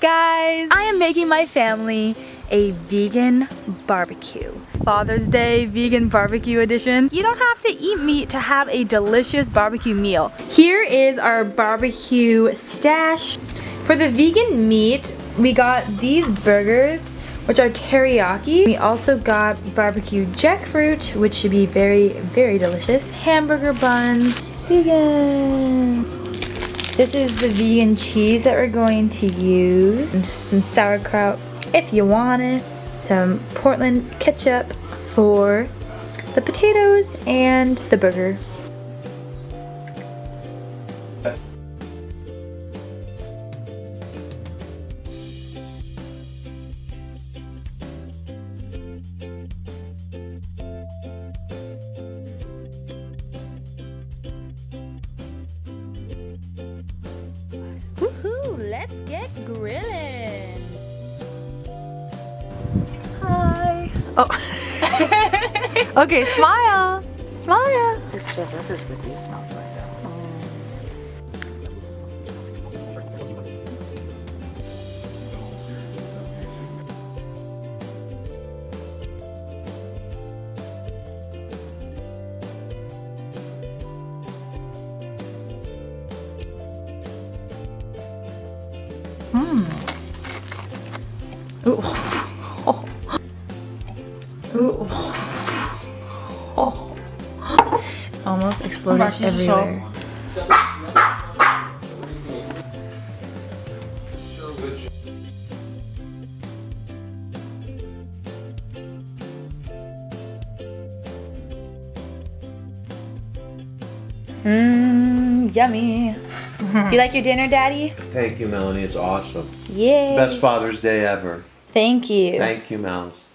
guys, I am making my family a vegan barbecue. Father's Day vegan barbecue edition. You don't have to eat meat to have a delicious barbecue meal. Here is our barbecue stash. For the vegan meat, we got these burgers, which are teriyaki. We also got barbecue jackfruit, which should be very, very delicious. Hamburger buns, vegan. This is the vegan cheese that we're going to use. Some sauerkraut if you want it. Some Portland ketchup for the potatoes and the burger. Woohoo! Let's get grilling. Hi. Oh. Okay, smile. Smile. It's the burgers that do smell so good. Ooh. Oh. Ooh. Oh. Almost exploded everywhere. Yummy. You like your dinner, Daddy? Thank you, Melanie. It's awesome. Yay. Best Father's Day ever. Thank you. Thank you, Mouse.